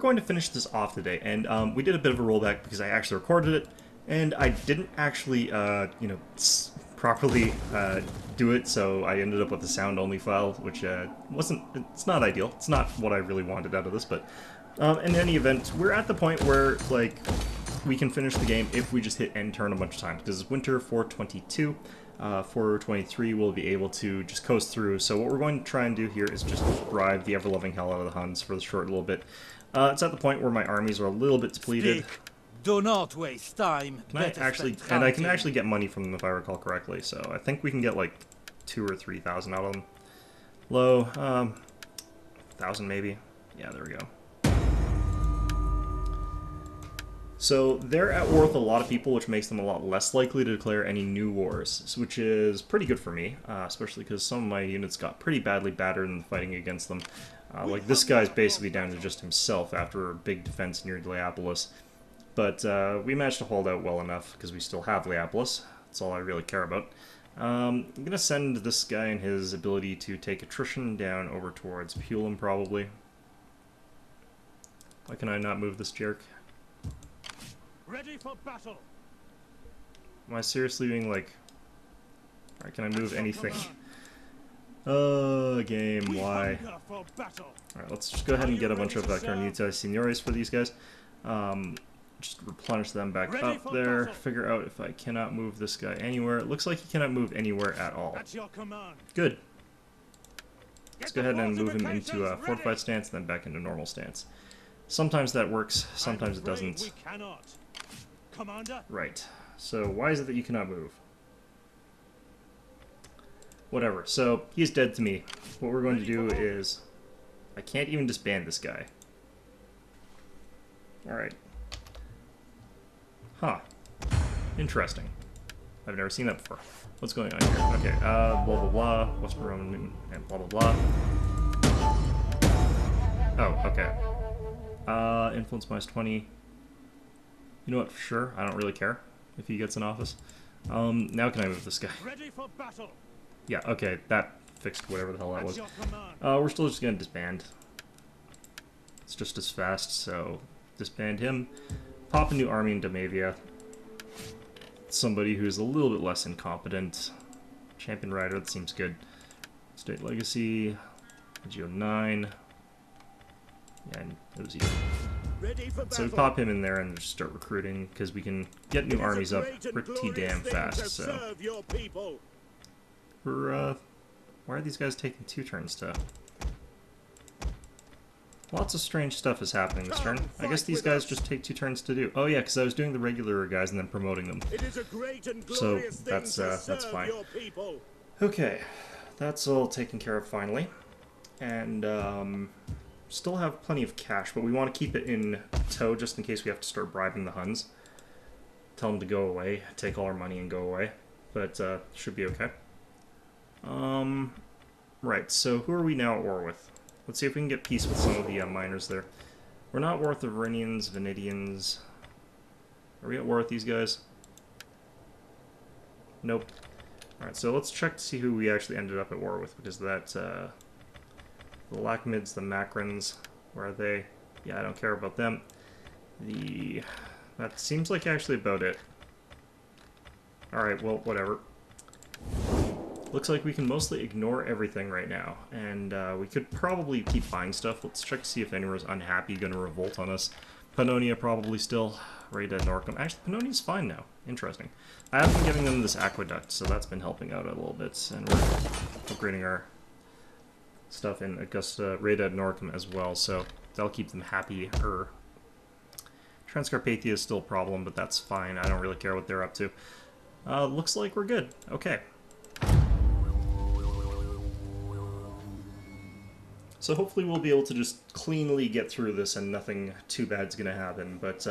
Going to finish this off today, and we did a bit of a rollback because I actually recorded it, and I didn't actually, properly do it, so I ended up with a sound-only file, which it's not ideal. It's not what I really wanted out of this, but in any event, we're at the point where, like, we can finish the game if we just hit end turn a bunch of times, because it's winter 422. 423 we'll be able to just coast through. So what we're going to try and do here is just bribe the ever-loving hell out of the Huns for the short little bit. It's at the point where my armies are a little bit depleted. Do not waste time. I can actually get money from them if I recall correctly. So I think we can get like 2,000 or 3,000 out of them. Low, 1,000 maybe. Yeah, there we go. So they're at war with a lot of people, which makes them a lot less likely to declare any new wars, which is pretty good for me, especially because some of my units got pretty badly battered in fighting against them. Like this guy's basically down to just himself after a big defense near Leopolis. But we managed to hold out well enough because we still have Leopolis. That's all I really care about. I'm going to send this guy and his ability to take attrition down over towards Pulum, probably. Why can I not move this jerk? Ready for battle. Am I seriously being like... Alright, can I move anything? Game, why? Alright, let's just go ahead and get a bunch of Carnita Signores for these guys. Just replenish them back up there. Figure out if I cannot move this guy anywhere. It looks like he cannot move anywhere at all. Good. Let's go ahead and move him into a fortified stance, then back into normal stance. Sometimes that works, sometimes it doesn't. Right. So why is it that you cannot move? Whatever. So he's dead to me. What we're going to do is... I can't even disband this guy. Alright. Huh. Interesting. I've never seen that before. What's going on here? Okay, blah blah blah, Western Roman, and blah blah blah. Oh, okay. Influence minus 20. You know what, for sure, I don't really care if he gets in office. Now can I move this guy? Ready for battle. Yeah, okay, that fixed whatever the hell that was. We're still just gonna disband. It's just as fast, so disband him. Pop a new army in Damavia. Somebody who's a little bit less incompetent. Champion Rider, that seems good. State Legacy, Geo 9. Yeah, and it was easy. So we pop him in there and just start recruiting, because we can get new armies up pretty damn fast, so... why are these guys taking 2 turns to... Lots of strange stuff is happening this turn. I guess these guys just take 2 turns to do. Oh yeah, because I was doing the regular guys and then promoting them. So that's fine. Okay, that's all taken care of finally. And still have plenty of cash, but we want to keep it in tow just in case we have to start bribing the Huns. Tell them to go away, take all our money and go away. But should be okay. Right, so who are we now at war with? Let's see if we can get peace with some of the miners there. We're not at war with the Varinians, Venidians. Are we at war with these guys? Nope. Alright, so let's check to see who we actually ended up at war with, because that, the Lachmids, the Makrins, where are they? Yeah, I don't care about them. That seems like actually about it. Alright, well, whatever. Looks like we can mostly ignore everything right now, and we could probably keep buying stuff. Let's check to see if anyone's unhappy, going to revolt on us. Pannonia probably still. Raid at Norcom. Actually, Pannonia's fine now. Interesting. I have been giving them this aqueduct, so that's been helping out a little bit, and we're upgrading our stuff in Augusta, Raid at Norcom as well, so that'll keep them happy. Transcarpathia is still a problem, but that's fine. I don't really care what they're up to. Looks like we're good. Okay. So hopefully we'll be able to just cleanly get through this and nothing too bad's going to happen, but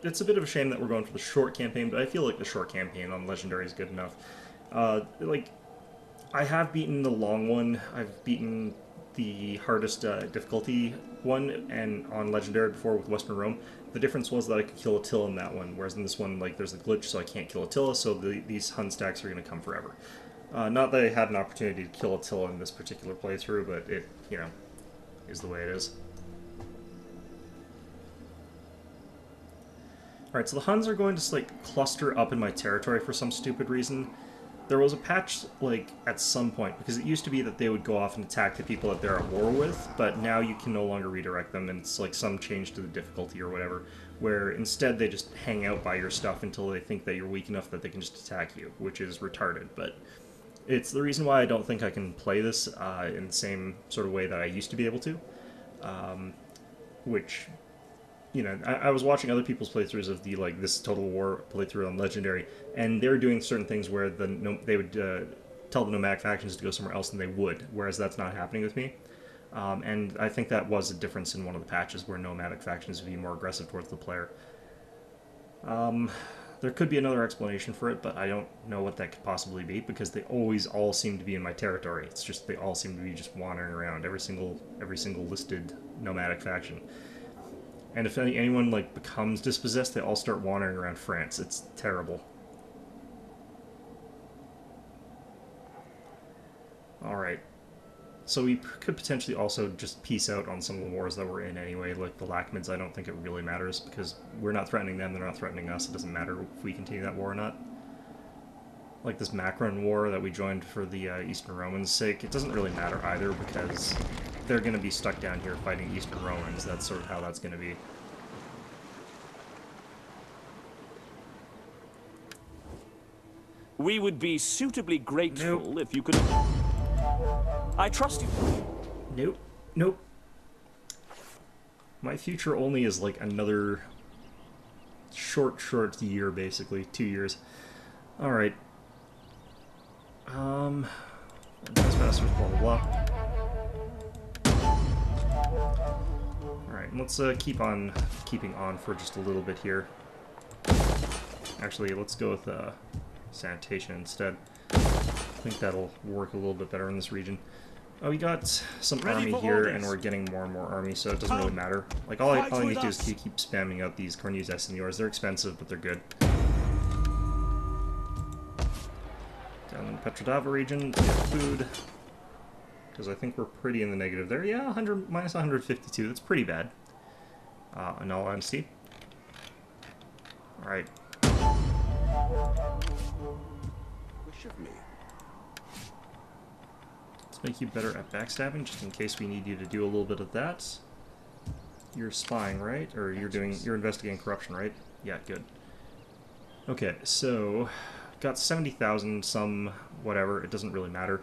it's a bit of a shame that we're going for the short campaign, but I feel like the short campaign on Legendary is good enough. Like, I have beaten the long one, I've beaten the hardest difficulty one and on Legendary before with Western Rome. The difference was that I could kill Attila in that one, whereas in this one, like, there's a glitch, so I can't kill Attila, so these Hun stacks are going to come forever. Not that I had an opportunity to kill Attila in this particular playthrough, but it, you know, is the way it is. Alright, so the Huns are going to, like, cluster up in my territory for some stupid reason. There was a patch, like, at some point, because it used to be that they would go off and attack the people that they're at war with, but now you can no longer redirect them, and it's, like, some change to the difficulty or whatever, where instead they just hang out by your stuff until they think that you're weak enough that they can just attack you, which is retarded, but it's the reason why I don't think I can play this in the same sort of way that I used to be able to, which... You know, I was watching other people's playthroughs of the, like, this Total War playthrough on Legendary, and they were doing certain things where they would tell the nomadic factions to go somewhere else, and they would, whereas that's not happening with me. And I think that was a difference in one of the patches where nomadic factions would be more aggressive towards the player. There could be another explanation for it, but I don't know what that could possibly be, because they always all seem to be in my territory. It's just they all seem to be just wandering around, every single listed nomadic faction. And if anyone, like, becomes dispossessed, they all start wandering around France. It's terrible. Alright. So we could potentially also just peace out on some of the wars that we're in anyway. Like the Lachmids, I don't think it really matters, because we're not threatening them, they're not threatening us. It doesn't matter if we continue that war or not. Like this Macron war that we joined for the Eastern Romans' sake, it doesn't really matter either, because they're going to be stuck down here fighting Eastern Romans. That's sort of how that's going to be. We would be suitably grateful if you could... I trust you. Nope. Nope. My future only is like another short year, basically. 2 years. Alright. Trespassers, blah blah blah. Alright, let's keep on keeping on for just a little bit here. Actually, let's go with sanitation instead. I think that'll work a little bit better in this region. Oh, we got some army here, and we're getting more and more army, so it doesn't really matter. Like, all I need to do is keep spamming out these Cornus Seniors. They're expensive, but they're good. Down in the Petrodava region, to get food. Because I think we're pretty in the negative there. Yeah, 100, minus 152. That's pretty bad. In all honesty. Alright. Wish of me. Let's make you better at backstabbing, just in case we need you to do a little bit of that. You're spying, right? Or you're investigating corruption, right? Yeah, good. Okay, so got 70,000, some whatever, it doesn't really matter.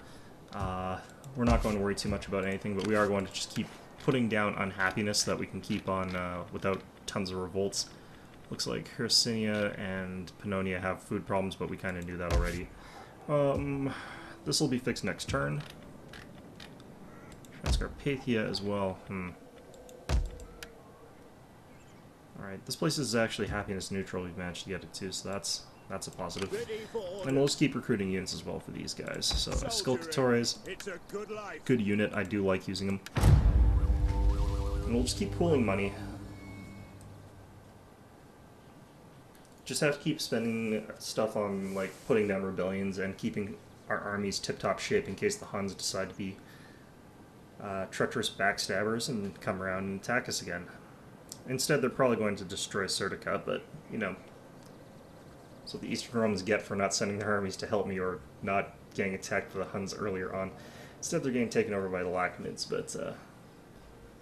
We're not going to worry too much about anything, but we are going to just keep putting down unhappiness so that we can keep on without tons of revolts. Looks like Hercynia and Pannonia have food problems, but we kind of knew that already. This will be fixed next turn. Transcarpathia as well. Alright, this place is actually happiness neutral. We've managed to get it to, so that's a positive. And we'll just keep recruiting units as well for these guys. So Esculcatores, good unit. I do like using them. And we'll just keep pooling money. Just have to keep spending stuff on, like, putting down rebellions and keeping our armies tip-top shape in case the Huns decide to be treacherous backstabbers and come around and attack us again. Instead, they're probably going to destroy Serdica, but, you know, so the Eastern Romans get for not sending their armies to help me or not getting attacked by the Huns earlier on. Instead, they're getting taken over by the Lachmids, but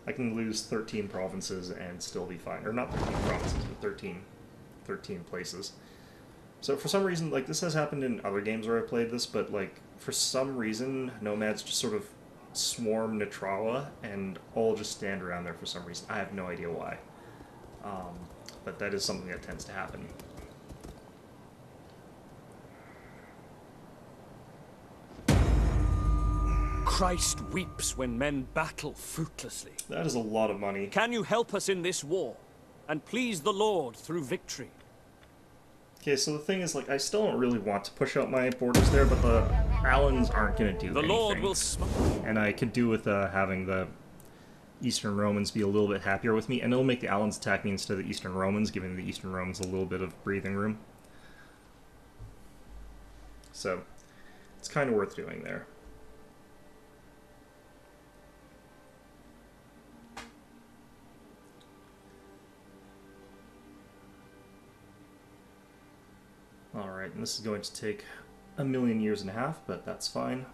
I can lose 13 provinces and still be fine. Or not 13 provinces, but 13 places. So for some reason, like, this has happened in other games where I played this, but, like, for some reason, nomads just sort of swarm Natrawa and all just stand around there for some reason. I have no idea why. But that is something that tends to happen. Christ weeps when men battle fruitlessly. That is a lot of money. Can you help us in this war, and please the Lord through victory? Okay, so the thing is, like, I still don't really want to push out my borders there, but the Alans aren't going to do anything. The Lord will and I could do with having the Eastern Romans be a little bit happier with me, and it'll make the Alans attack me instead of the Eastern Romans, giving the Eastern Romans a little bit of breathing room. So, it's kind of worth doing there. Alright, and this is going to take 1.5 years, but that's fine.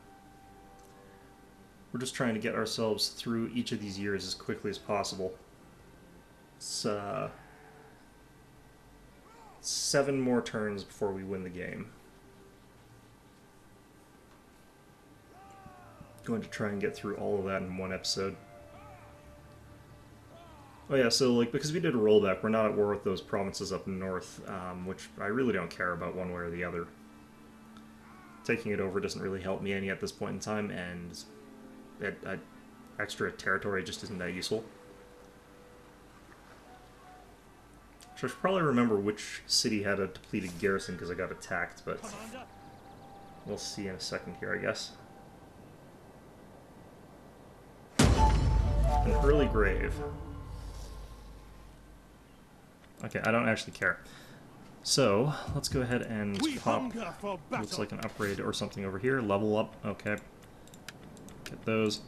We're just trying to get ourselves through each of these years as quickly as possible. It's 7 more turns before we win the game. Going to try and get through all of that in one episode. Oh yeah, so like because we did a rollback, we're not at war with those provinces up north, which I really don't care about one way or the other. Taking it over doesn't really help me any at this point in time, and that extra territory just isn't that useful. So I should probably remember which city had a depleted garrison because I got attacked, but we'll see in a second here, I guess. An early grave. Okay, I don't actually care. So, let's go ahead and pop, looks like an upgrade or something over here. Level up, okay. Get those.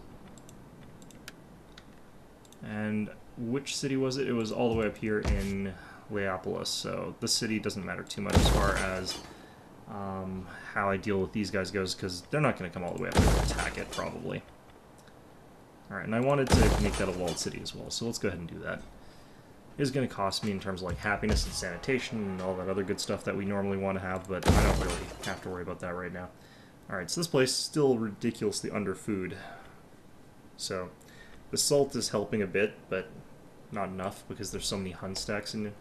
And which city was it? It was all the way up here in Leopolis, so the city doesn't matter too much as far as how I deal with these guys goes, because they're not going to come all the way up there and attack it, probably. Alright, and I wanted to make that a walled city as well, so let's go ahead and do that. It is going to cost me in terms of like happiness and sanitation and all that other good stuff that we normally want to have, but I don't really have to worry about that right now. Alright, so this place is still ridiculously under food. So, the salt is helping a bit, but not enough because there's so many Hun stacks in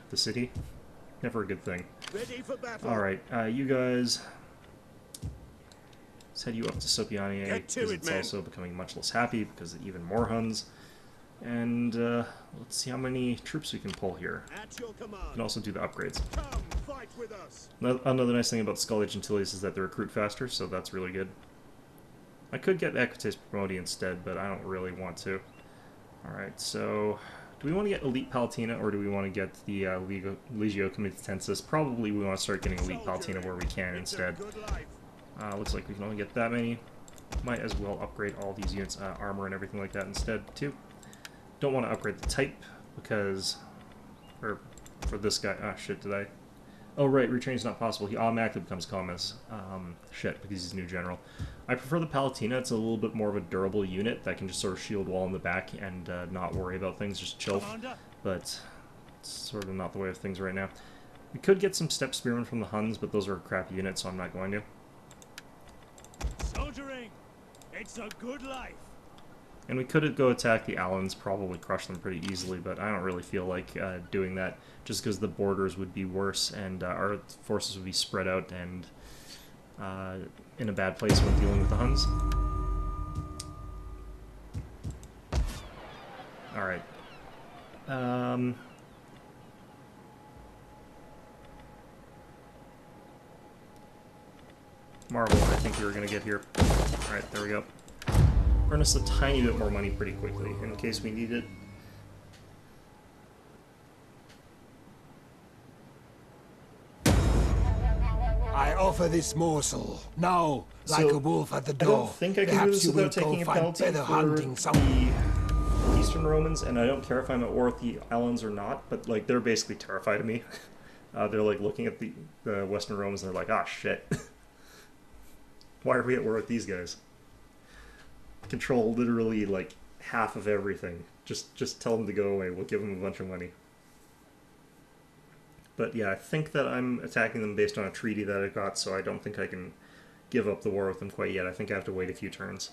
the city. Never a good thing. Alright, you guys... Let's head you up to Sopiani because it's also becoming much less happy because of even more Huns. And let's see how many troops we can pull here. We can also do the upgrades. Another nice thing about Skull Age Antilles is that they recruit faster, so that's really good. I could get Equites Promoti instead, but I don't really want to. Alright, so do we want to get Elite Palatina or do we want to get the Legio Comitatensis? Probably we want to start getting Elite Palatina where we can instead. Looks like we can only get that many. Might as well upgrade all these units, armor and everything like that instead, too. Don't want to upgrade the type, because... Or, for this guy... Ah, shit, did I... Oh, right, retraining's not possible. He automatically becomes Commis. Shit, because he's a new general. I prefer the Palatina. It's a little bit more of a durable unit that can just sort of shield wall in the back and not worry about things, just chill. But it's sort of not the way of things right now. We could get some Step Spearmen from the Huns, but those are crappy units, so I'm not going to. Soldiering! It's a good life! And we could go attack the Allans, probably crush them pretty easily, but I don't really feel like doing that, just because the borders would be worse and our forces would be spread out and in a bad place when dealing with the Huns. Alright. Marvel, I think we were going to get here. Alright, there we go. Earn us a tiny bit more money pretty quickly, in case we need it. I offer this morsel, now, like a wolf at the door. I don't think I can do this without taking a penalty for the Eastern Romans, and I don't care if I'm at war with the Alans or not, but like they're basically terrified of me. They're like looking at the Western Romans and they're like, ah, shit. Why are we at war with these guys? Control literally like half of everything. Just tell them to go away. We'll give them a bunch of money. But yeah, I think that I'm attacking them based on a treaty that I got, so I don't think I can give up the war with them quite yet. I think I have to wait a few turns.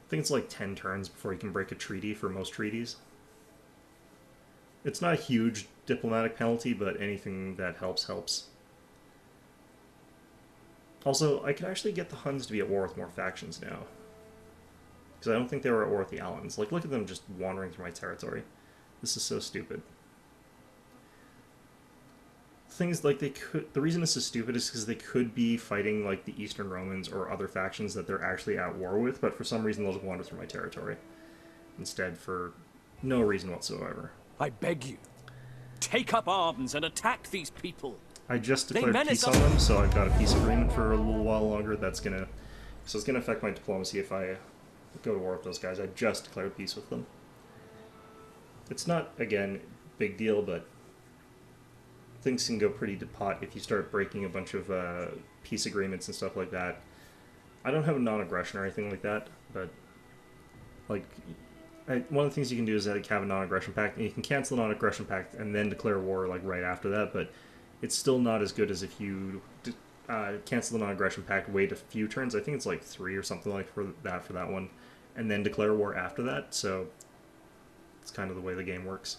I think it's like 10 turns before you can break a treaty for most treaties. It's not a huge diplomatic penalty, but anything that helps. Also, I could actually get the Huns to be at war with more factions now. Because I don't think they were at war with the Alans. Like, look at them just wandering through my territory. This is so stupid. Things like they could... The reason this is stupid is because they could be fighting, like, the Eastern Romans or other factions that they're actually at war with, but for some reason they'll just wander through my territory. Instead, for no reason whatsoever. I beg you, take up arms and attack these people. I just declared peace on them, so I've got a peace agreement for a little while longer. That's gonna... So it's gonna affect my diplomacy if I go to war with those guys. I just declared peace with them. It's not, again, big deal, but things can go pretty to pot if you start breaking a bunch of peace agreements and stuff like that. I don't have a non-aggression or anything like that, but like one of the things you can do is have a non-aggression pact, and you can cancel a non-aggression pact and then declare war like right after that. But it's still not as good as if you cancel the non-aggression pact, wait a few turns. I think it's like 3 or something like for that one, and then declare war after that. So it's kind of the way the game works.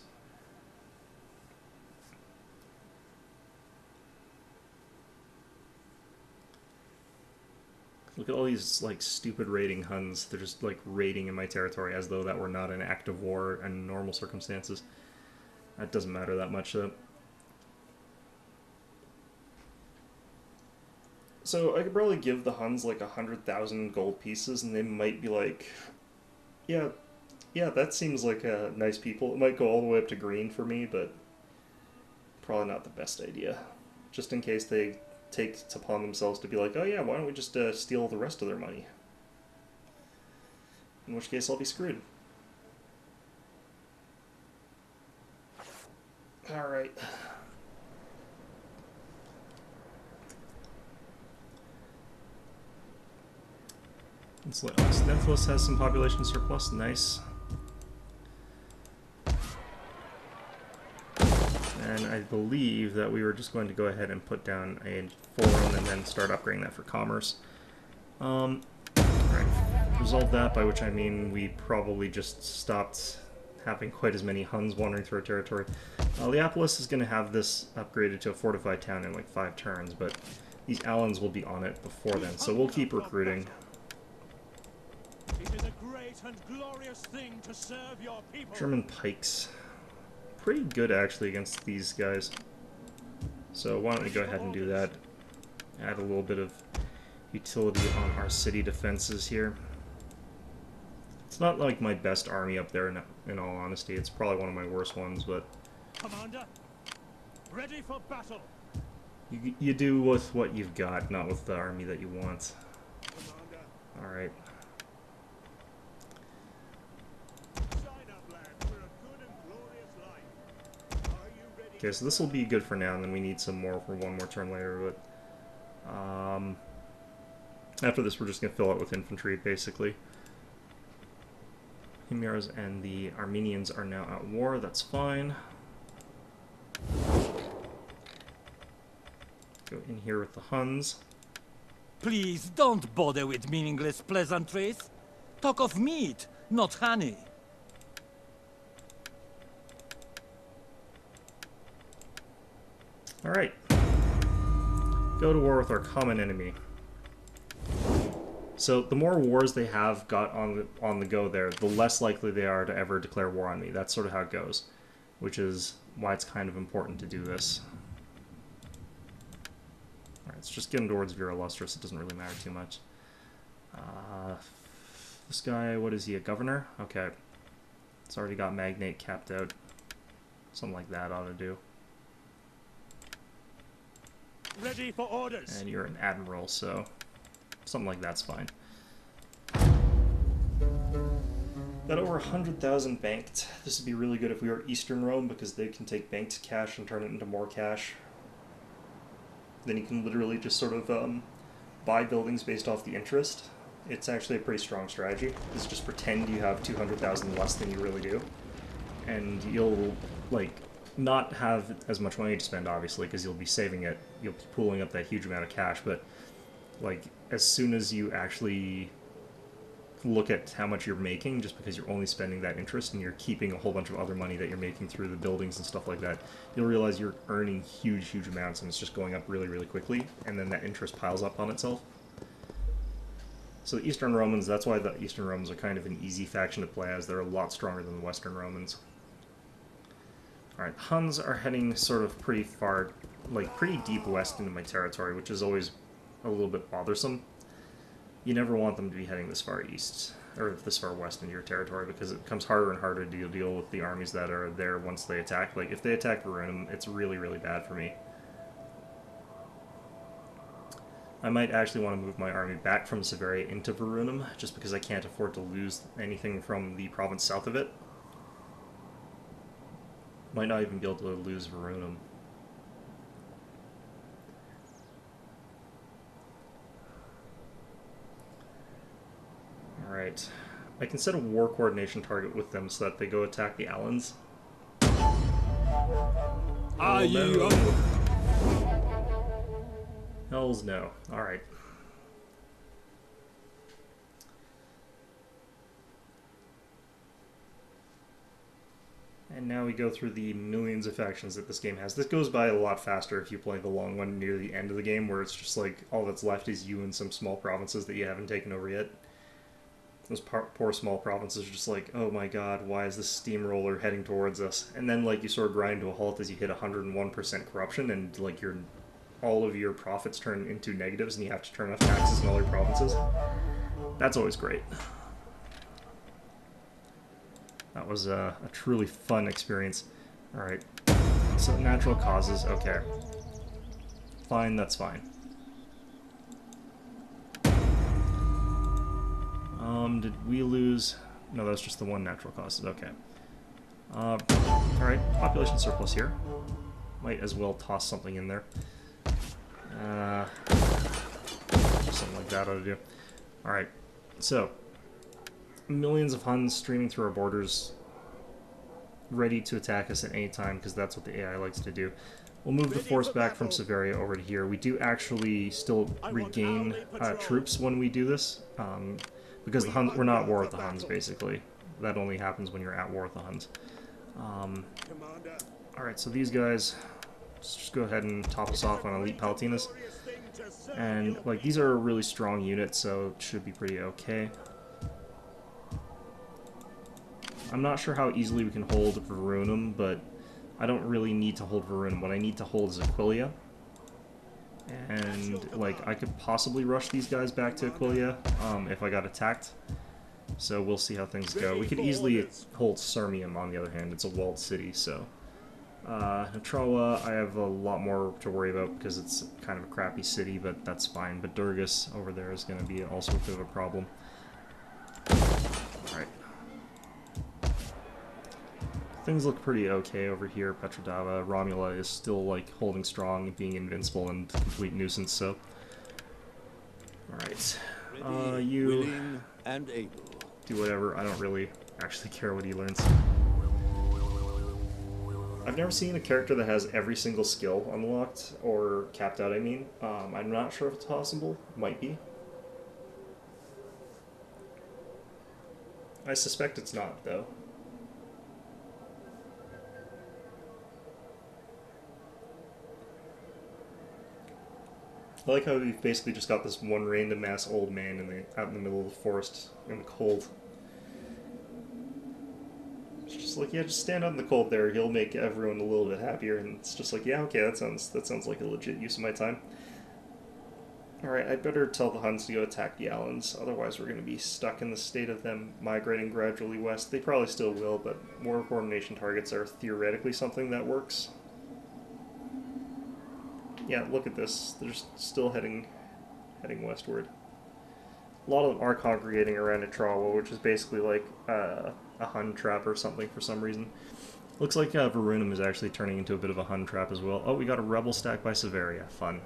Look at all these like stupid raiding Huns. They're just like raiding in my territory as though that were not an active war in normal circumstances. That doesn't matter that much though. So I could probably give the Huns like 100,000 gold pieces, and they might be like, yeah, that seems like a nice people. It might go all the way up to green for me, but probably not the best idea. Just in case they take it upon themselves to be like, oh yeah, why don't we just steal the rest of their money? In which case I'll be screwed. Alright. Stenthos has some population surplus, nice. And I believe that we were just going to go ahead and put down a forum and then start upgrading that for commerce. Right. Resolve that, by which I mean we probably just stopped having quite as many Huns wandering through our territory. Leopolis is going to have this upgraded to a fortified town in like 5 turns, but these Alans will be on it before then, so we'll keep recruiting. It is a great and glorious thing to serve your people. German pikes. Pretty good actually against these guys. So why don't we go ahead and do that. Add a little bit of utility on our city defenses here. It's not like my best army up there in all honesty. It's probably one of my worst ones, but Commander, ready for battle. you do with what you've got, not with the army that you want. Alright. Okay, so this will be good for now, and then we need some more for one more turn later, but after this we're just going to fill it with infantry, basically. Himyars and the Armenians are now at war, that's fine. Go in here with the Huns. Please don't bother with meaningless pleasantries. Talk of meat, not honey. Alright. Go to war with our common enemy. So the more wars they have got on the go there, the less likely they are to ever declare war on me. That's sort of how it goes, which is why it's kind of important to do this. Alright, let's just get him towards Vera Lustris. It doesn't really matter too much. This guy, what is he, a governor? Okay. It's already got Magnate capped out. Something like that ought to do. Ready for orders. And you're an admiral, so something like that's fine. Got over 100,000 banked. This would be really good if we were Eastern Rome, because they can take banked cash and turn it into more cash. Then you can literally just sort of buy buildings based off the interest. It's actually a pretty strong strategy. Is just pretend you have 200,000 less than you really do, and you'll like not have as much money to spend, obviously, because you'll be saving it. You'll be pooling up that huge amount of cash, but like as soon as you actually look at how much you're making, just because you're only spending that interest and you're keeping a whole bunch of other money that you're making through the buildings and stuff like that, you'll realize you're earning huge amounts, and it's just going up really quickly, and then that interest piles up on itself. So the Eastern Romans, that's why the Eastern Romans are kind of an easy faction to play as. They're a lot stronger than the Western Romans. Alright, Huns are heading sort of pretty far, like pretty deep west into my territory, which is always a little bit bothersome. You never want them to be heading this far east, or this far west into your territory, because it becomes harder and harder to deal with the armies that are there once they attack. Like, if they attack Verunum, it's really bad for me. I might actually want to move my army back from Severia into Verunum, just because I can't afford to lose anything from the province south of it. Might not even be able to lose Verunum. Alright. I can set a war coordination target with them so that they go attack the Allens. Are you no. on? Hells no. Alright. And now we go through the millions of factions that this game has. This goes by a lot faster if you play the long one near the end of the game, where it's just like all that's left is you and some small provinces that you haven't taken over yet. Those poor small provinces are just like, oh my god, why is this steamroller heading towards us? And then like you sort of grind to a halt as you hit 101% corruption, and like all of your profits turn into negatives, and you have to turn off taxes in all your provinces. That's always great. That was a truly fun experience. Alright, so natural causes, okay. Fine, that's fine. Did we lose? No, that was just the one natural causes, okay. Alright, population surplus here. Might as well toss something in there. Something like that ought to do. Alright, so millions of Huns streaming through our borders, ready to attack us at any time, because that's what the AI likes to do. We'll move the force back from Severia over to here. We do actually still regain troops when we do this, because the Huns, we're not at war with the Huns, basically. That only happens when you're at war with the Huns. Alright, so these guys, let's just go ahead and top us off on Elite Palatinas. And, like, these are a really strong unit, so it should be pretty okay. I'm not sure how easily we can hold Verunum, but I don't really need to hold Verunum. What I need to hold is Aquileia. And, like, I could possibly rush these guys back to Aquileia if I got attacked. So we'll see how things go. We could easily hold Sirmium, on the other hand. It's a walled city, so... Natrawa, I have a lot more to worry about because it's kind of a crappy city, but that's fine. But Durgus over there is going to be also a bit of a problem. Alright. Things look pretty okay over here. Petrodava, Romula is still, like, holding strong, being invincible, and a complete nuisance, so... Alright. You... willing, and able. Do whatever. I don't really actually care what he learns. I've never seen a character that has every single skill unlocked, or capped out, I mean. I'm not sure if it's possible. Might be. I suspect it's not, though. I like how we've basically just got this one random ass old man out in the middle of the forest in the cold. It's just like, yeah, just stand out in the cold there. He'll make everyone a little bit happier. And it's just like, yeah, okay, that sounds like a legit use of my time. All right, I'd better tell the Huns to go attack the Allens. Otherwise, we're going to be stuck in the state of them migrating gradually west. They probably still will, but war coordination targets are theoretically something that works. Yeah, look at this. They're still heading westward. A lot of them are congregating around Atrawa, which is basically like a Hun trap or something for some reason. Looks like Verunum is actually turning into a bit of a Hun trap as well. Oh, we got a rebel stack by Severia. Fun.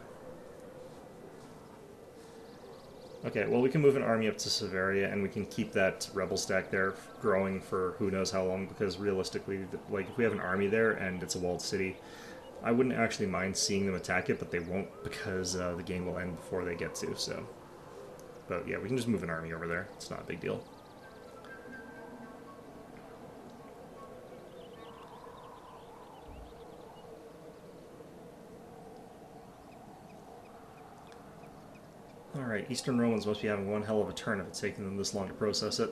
Okay, well, we can move an army up to Severia, and we can keep that rebel stack there growing for who knows how long, because realistically, like, if we have an army there and it's a walled city, I wouldn't actually mind seeing them attack it, but they won't, because the game will end before they get to, so... But yeah, we can just move an army over there. It's not a big deal. Alright, Eastern Romans must be having one hell of a turn if it's taking them this long to process it.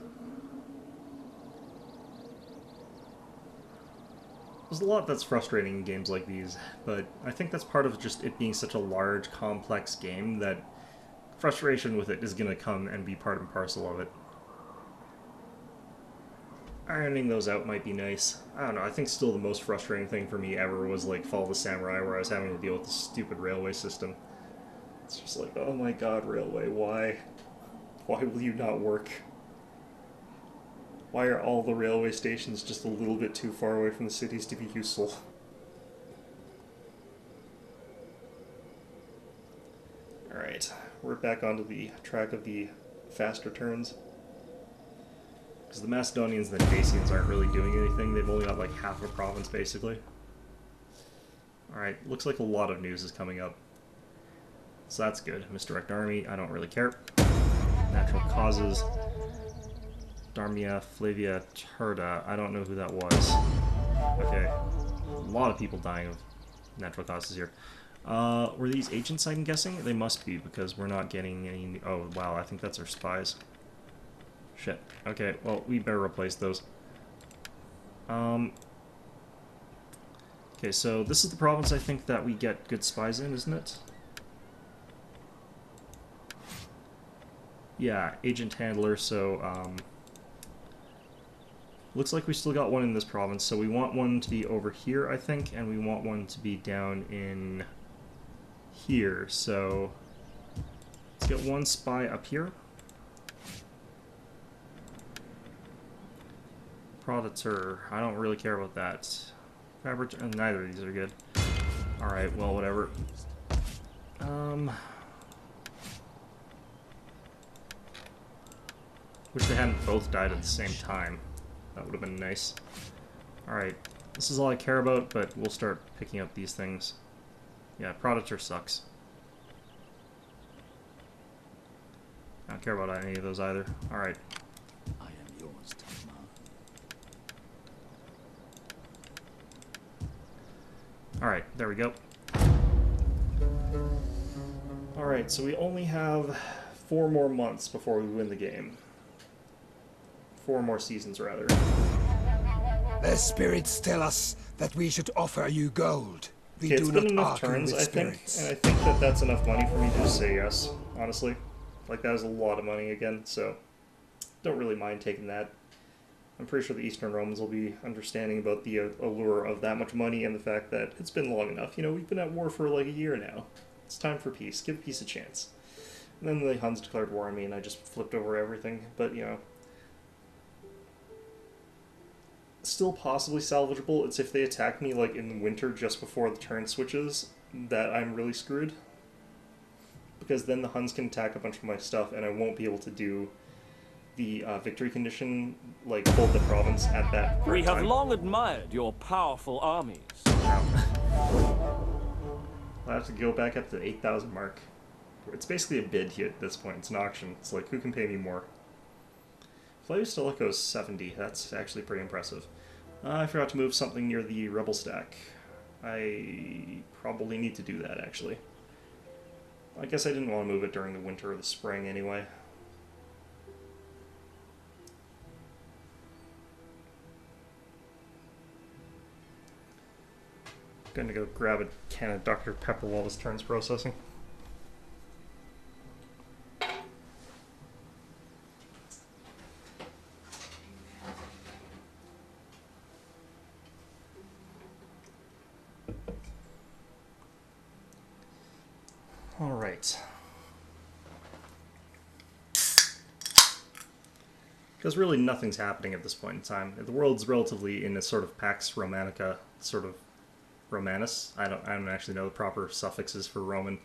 There's a lot that's frustrating in games like these, but I think that's part of just it being such a large, complex game that frustration with it is going to come and be part and parcel of it. Ironing those out might be nice. I don't know, I think still the most frustrating thing for me ever was like Fall of the Samurai, where I was having to deal with the stupid railway system. It's just like, oh my god, railway, why? Why will you not work? Why are all the railway stations just a little bit too far away from the cities to be useful? Alright, we're back onto the track of the faster turns. Because the Macedonians and the Dacians aren't really doing anything. They've only got like half a province, basically. Alright, looks like a lot of news is coming up. So that's good. Misdirect army, I don't really care. Natural causes. Darmia Flavia Turda, I don't know who that was. Okay, a lot of people dying of natural causes here. Were these agents, I'm guessing? They must be, because we're not getting any... Oh, wow, I think that's our spies. Shit. Okay, well, we better replace those. Okay, so this is the province I think that we get good spies in, isn't it? Yeah, agent handler, so, looks like we still got one in this province, so we want one to be over here, I think, and we want one to be down in here, so let's get one spy up here. Proditor, I don't really care about that. Fabric, neither of these are good. Alright, well, whatever. Wish they hadn't both died at the same time. That would have been nice. Alright, this is all I care about, but we'll start picking up these things. Yeah, Proditor sucks. I don't care about any of those either. Alright. I am yours to command. Alright, there we go. Alright, so we only have 4 more months before we win the game. 4 more seasons, rather. The spirits tell us that we should offer you gold. We Okay, it's do been not enough argue turns, with I think, spirits. and I think that that's enough money for me to just say yes, honestly. Like, that is a lot of money again, so don't really mind taking that. I'm pretty sure the Eastern Romans will be understanding about the allure of that much money and the fact that it's been long enough. You know, we've been at war for like a year now. It's time for peace. Give peace a chance. And then the Huns declared war on me and I just flipped over everything, but, you know. Still possibly salvageable. It's if they attack me like in the winter just before the turn switches that I'm really screwed. Because then the Huns can attack a bunch of my stuff and I won't be able to do the victory condition, like hold the province at that We have time. long admired your powerful armies. I'll have to go back up to the 8,000 mark. It's basically a bid here at this point. It's an auction. It's like, who can pay me more? Flavius Stilicho's 70. That's actually pretty impressive. I forgot to move something near the rebel stack. I probably need to do that, actually. I guess I didn't want to move it during the winter or the spring anyway. Gonna go grab a can of Dr. Pepper while this turn's processing. Alright. Because really nothing's happening at this point in time. The world's relatively in a sort of Pax Romanica, sort of Romanus. I don't actually know the proper suffixes for Roman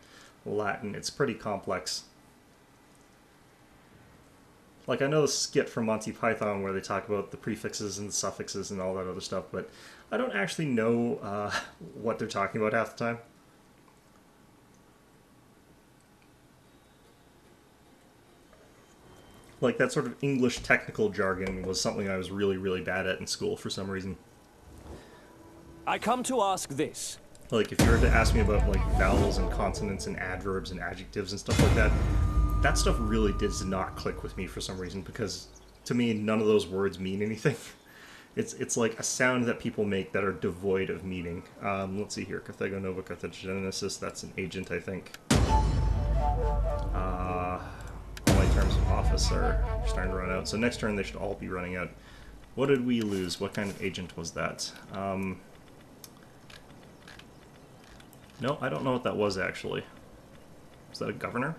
Latin. It's pretty complex. Like, I know the skit from Monty Python where they talk about the prefixes and the suffixes and all that other stuff, but I don't actually know what they're talking about half the time. Like, that sort of English technical jargon was something I was really, really bad at in school for some reason. I come to ask this. Like, if you were to ask me about, like, vowels and consonants and adverbs and adjectives and stuff like that, that stuff really does not click with me for some reason, because to me, none of those words mean anything. It's like a sound that people make that are devoid of meaning. Let's see here. Carthago Nova Carthaginosis, that's an agent, I think. All my terms of office are starting to run out, so next turn they should all be running out. What did we lose? What kind of agent was that? No, I don't know what that was, actually. Was that a governor?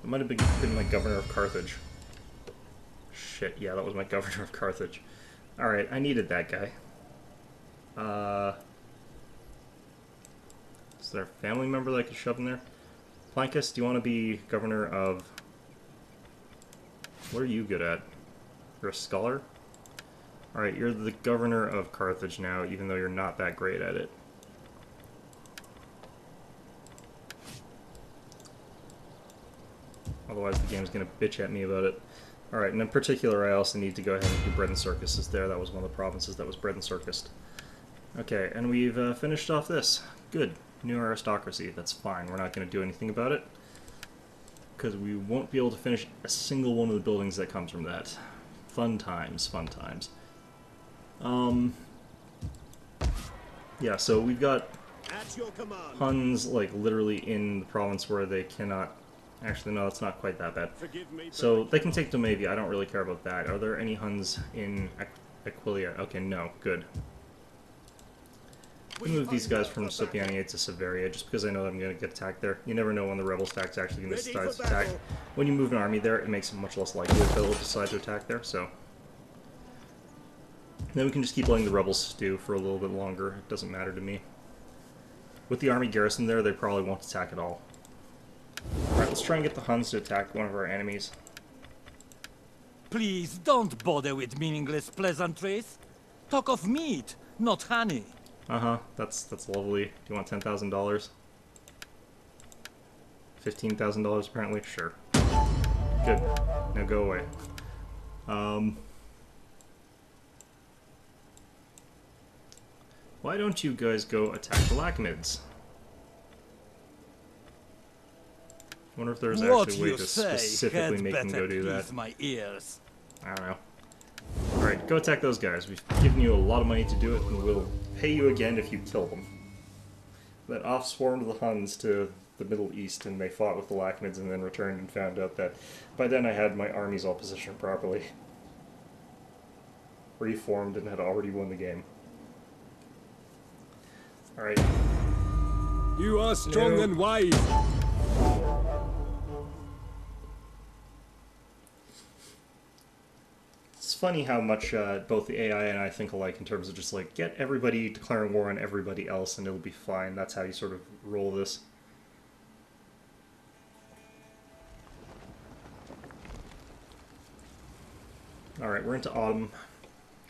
It might have been my governor of Carthage. Shit, yeah, that was my governor of Carthage. Alright, I needed that guy. Is there a family member that I could shove in there? Plancus, do you want to be governor of What are you good at? You're a scholar? Alright, you're the governor of Carthage now, even though you're not that great at it. Otherwise the game's gonna bitch at me about it. Alright, and in particular I also need to go ahead and do bread and circuses there. That was one of the provinces that was bread and circused. Okay, and we've finished off this. Good. New aristocracy. That's fine. We're not going to do anything about it, because we won't be able to finish a single one of the buildings that comes from that. Fun times, fun times. Yeah, so we've got At your command. Huns, like, literally in the province where they cannot... Actually, no, it's not quite that bad. Forgive me. So, they can take Domavia. I don't really care about that. Are there any Huns in Aquilia? Okay, no. Good. I'm going to move these guys from Sopiania to Severia, just because I know that I'm going to get attacked there. You never know when the rebel stack's actually going to decide to attack. When you move an army there, it makes it much less likely that they'll decide to attack there, so... Then we can just keep letting the rebels stew for a little bit longer. It doesn't matter to me. With the army garrison there, they probably won't attack at all. Alright, let's try and get the Huns to attack one of our enemies. Please don't bother with meaningless pleasantries. Talk of meat, not honey. Uh-huh, that's lovely. Do you want $10,000? $15,000 apparently? Sure. Good. Now go away. Why don't you guys go attack the Lachmids? I wonder if there's What actually a way you to say specifically had make them better go do that. please my ears. I don't know. Alright, go attack those guys. We've given you a lot of money to do it, and we'll pay you again if you kill them. That off-swarmed the Huns to the Middle East, and they fought with the Lachmids and then returned and found out that by then I had my armies all positioned properly. Reformed and had already won the game. Alright. You are strong No. and wise. It's funny how much both the AI and I think alike in terms of just like, get everybody declaring war on everybody else and it'll be fine. That's how you sort of roll this. Alright, we're into autumn,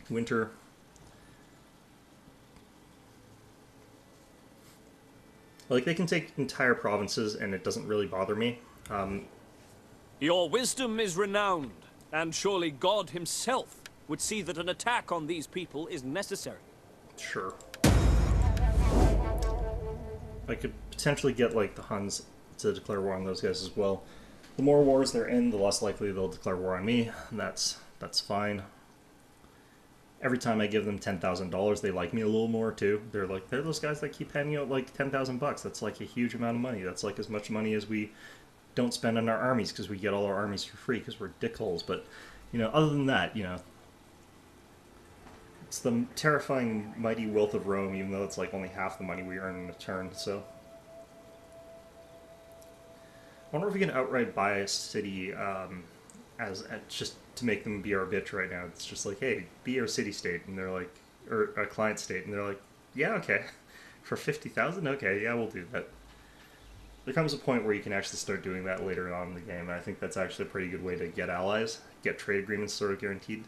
winter. Like, they can take entire provinces and it doesn't really bother me. Your wisdom is renowned, and surely God himself would see that an attack on these people is necessary. Sure. I could potentially get, like, the Huns to declare war on those guys as well. The more wars they're in, the less likely they'll declare war on me. That's fine. Every time I give them $10,000, they like me a little more, too. They're like, they're those guys that keep handing out, like, 10,000 bucks. That's, like, a huge amount of money. That's, like, as much money as we don't spend on our armies, because we get all our armies for free, because we're dickholes. But, you know, other than that, you know, it's the terrifying mighty wealth of Rome, even though it's, like, only half the money we earn in a turn, so... I wonder if we can outright buy a city, as just to make them be our bitch right now. It's just like, hey, be our city-state, and they're like, or a client-state, and they're like, yeah, okay. For 50,000? Okay, yeah, we'll do that. There comes a point where you can actually start doing that later on in the game, and I think that's actually a pretty good way to get allies, get trade agreements sort of guaranteed.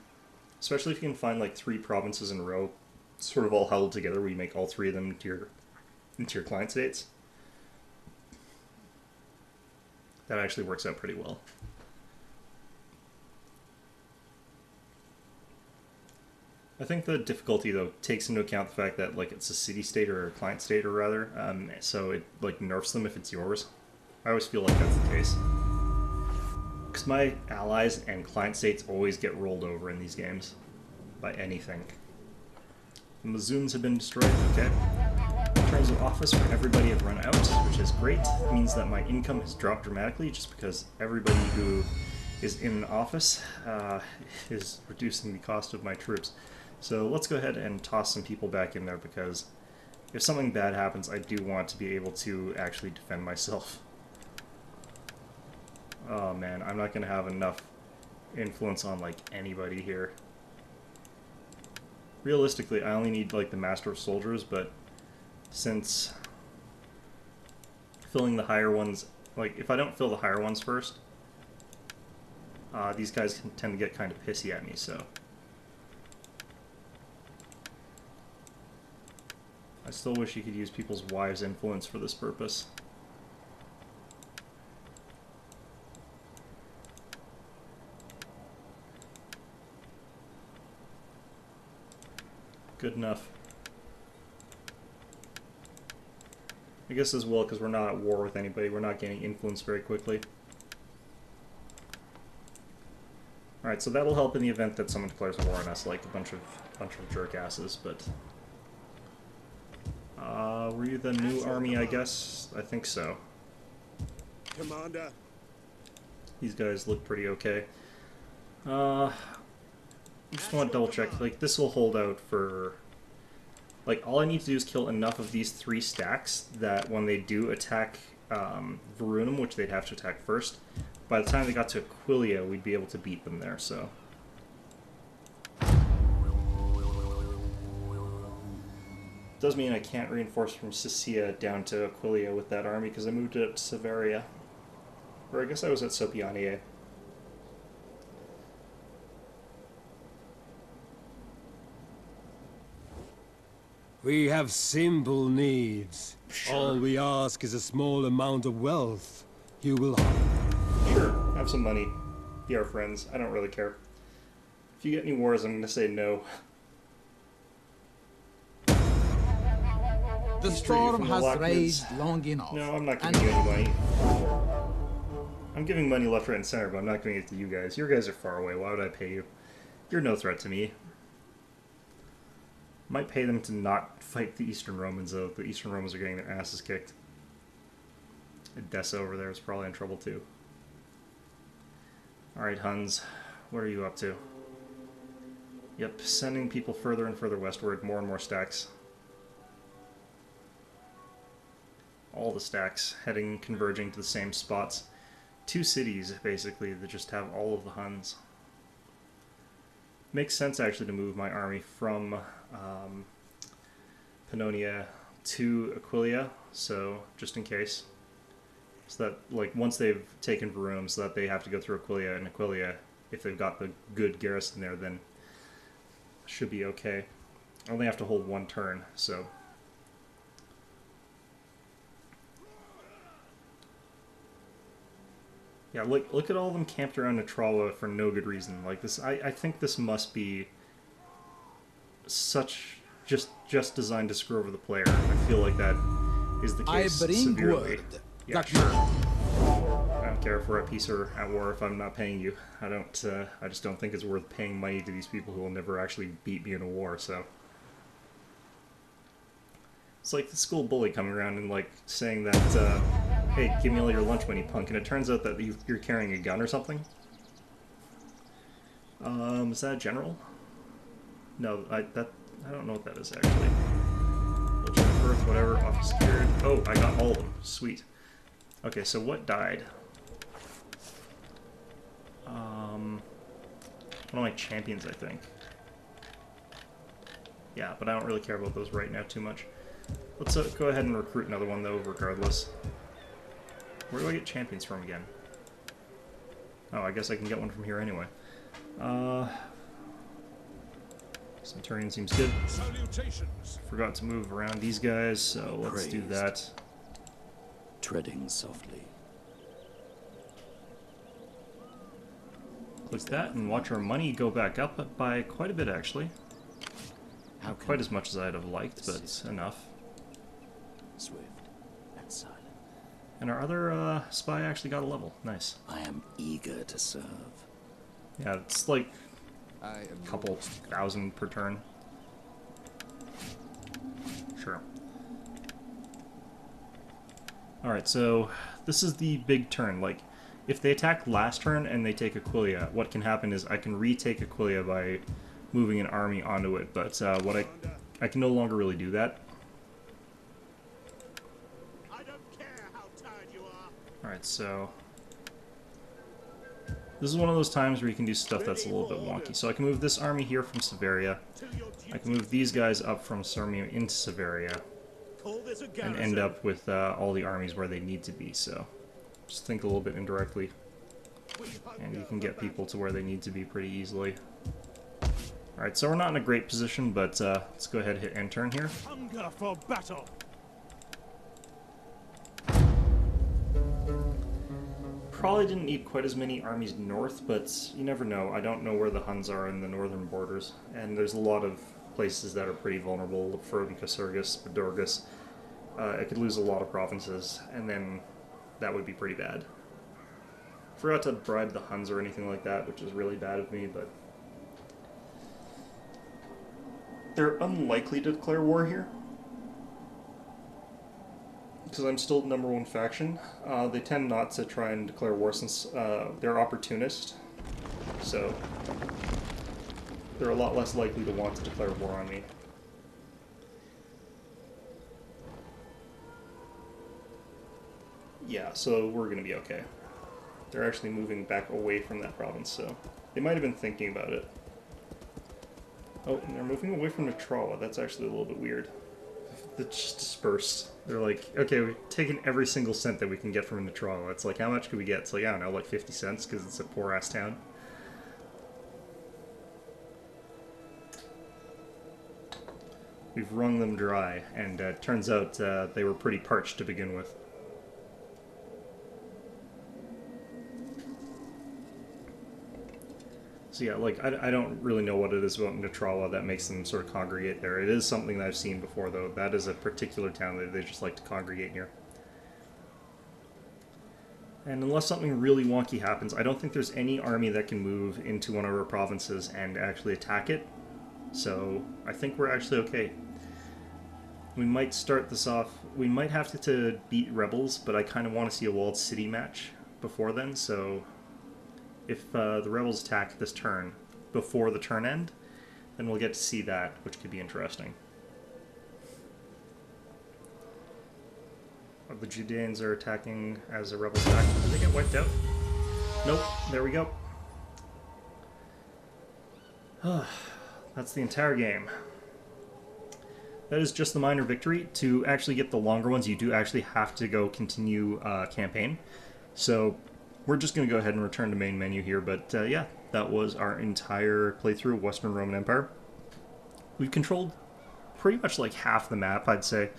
Especially if you can find like 3 provinces in a row, sort of all huddled together, where you make all 3 of them into your client states. That actually works out pretty well. I think the difficulty, though, takes into account the fact that, like, it's a city-state or a client-state, or rather, so it, like, nerfs them if it's yours. I always feel like that's the case. Because my allies and client-states always get rolled over in these games. By anything. The Mazoons have been destroyed, okay. Terms of office for everybody have run out, which is great. It means that my income has dropped dramatically, just because everybody who is in office is reducing the cost of my troops. So let's go ahead and toss some people back in there, because if something bad happens, I do want to be able to actually defend myself. Oh man, I'm not going to have enough influence on, like, anybody here. Realistically, I only need, like, the Master of Soldiers, but since filling the higher ones, like, if I don't fill the higher ones first, these guys can tend to get kind of pissy at me, so... I still wish you could use people's wives' influence for this purpose. Good enough. I guess as well, because we're not at war with anybody, we're not gaining influence very quickly. Alright, so that'll help in the event that someone declares war on us, like a bunch of jerkasses, but... were you the new army, I guess? I think so. Commander. These guys look pretty okay. I just want to double check, like, this will hold out for... Like, all I need to do is kill enough of these 3 stacks that when they do attack Verunum, which they'd have to attack first, by the time they got to Aquilia, we'd be able to beat them there, so... Does mean I can't reinforce from Siccia down to Aquilia with that army, because I moved it up to Severia. Or I guess I was at Sopianie. We have simple needs. Sure. All we ask is a small amount of wealth. You will... Sure, have some money. Be our friends. I don't really care. If you get any wars, I'm going to say no. The storm has raged long enough. No, I'm not giving you any money. I'm giving money left, right, and center, but I'm not giving it to you guys. Your guys are far away. Why would I pay you? You're no threat to me. Might pay them to not fight the Eastern Romans, though. The Eastern Romans are getting their asses kicked. Edessa over there is probably in trouble, too. Alright, Huns. What are you up to? Yep, sending people further and further westward. More and more stacks. All the stacks heading, converging to the same spots. 2 cities, basically, that just have all of the Huns. Makes sense, actually, to move my army from Pannonia to Aquilia, so, just in case. So that, like, once they've taken Verunum, so that they have to go through Aquilia, and Aquilia, if they've got the good garrison there, then should be okay. I only have to hold 1 turn, so... Yeah, look at all of them camped around Natrawa for no good reason. Like this, I think this must be such just designed to screw over the player. I feel like that is the case I bring severely. word. Yeah, sure. I don't care if we're at peace or at war if I'm not paying you. I don't. I just don't think it's worth paying money to these people who will never actually beat me in a war. So it's like the school bully coming around and like saying that. Hey, give me all your lunch money, punk, and it turns out that you're carrying a gun or something? Is that a general? No, I don't know what that is, actually. Legion of Earth, whatever, office secured. Oh, I got all of them. Sweet. Okay, so what died? One of my champions, I think. Yeah, but I don't really care about those right now too much. Let's go ahead and recruit another one, though, regardless. Where do I get champions from again? Oh, I guess I can get one from here anyway. Centurion seems good. Salutations. Forgot to move around these guys, so let's do that. Treading softly. Click that and watch our money go back up by quite a bit, actually. Not quite as much as I'd have liked, but enough. Swift and silent. And our other spy actually got a level. Nice. I am eager to serve. Yeah, it's like a couple thousand per turn. Sure. Alright, so this is the big turn. Like, if they attack last turn and they take Aquilia, what can happen is I can retake Aquilia by moving an army onto it, but what I can no longer really do that. Alright, so this is one of those times where you can do stuff that's a little bit wonky. So I can move this army here from Severia. I can move these guys up from Sirmium into Severia. And end up with all the armies where they need to be, so just think a little bit indirectly. and you can get people to where they need to be pretty easily. Alright, so we're not in a great position, but let's go ahead and hit end turn here. Hunger for battle. Probably didn't need quite as many armies north, but you never know. I don't know where the Huns are in the northern borders, and there's a lot of places that are pretty vulnerable. Furby, Casurgis, Bedorgus. I could lose a lot of provinces, and then that would be pretty bad. Forgot to bribe the Huns or anything like that, which is really bad of me, but they're unlikely to declare war here, because I'm still the #1 faction. They tend not to try and declare war since they're opportunist, so they're a lot less likely to want to declare war on me. Yeah, so we're going to be okay. They're actually moving back away from that province, so they might have been thinking about it. Oh, and they're moving away from Natrawa. That's actually a little bit weird. It's just dispersed. They're like, okay, we've taken every single cent that we can get from Natrawa. It's like, how much can we get? It's like, I don't know, like 50 cents, because it's a poor-ass town. We've wrung them dry, and turns out they were pretty parched to begin with. So yeah, like, I don't really know what it is about Natrawa that makes them sort of congregate there. It is something that I've seen before, though. That is a particular town that they just like to congregate near. And unless something really wonky happens, I don't think there's any army that can move into one of our provinces and actually attack it. So I think we're actually okay. We might start this off... We might have to beat rebels, but I kind of want to see a walled city match before then, so... If the rebels attack this turn before the turn end, then we'll get to see that, which could be interesting. The Judeans are attacking as the rebels attack. Did they get wiped out? Nope, there we go. That's the entire game. That is just the minor victory. To actually get the longer ones, you do actually have to go continue campaign. So we're just going to go ahead and return to main menu here, but yeah, that was our entire playthrough of Western Roman Empire. We've controlled pretty much like half the map, I'd say.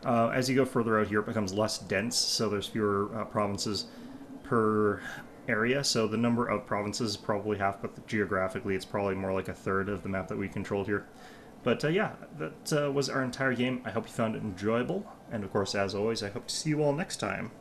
As you go further out here, it becomes less dense, so there's fewer provinces per area, so the number of provinces is probably half, but geographically it's probably more like a third of the map that we controlled here. But yeah, that was our entire game. I hope you found it enjoyable, and of course, as always, I hope to see you all next time.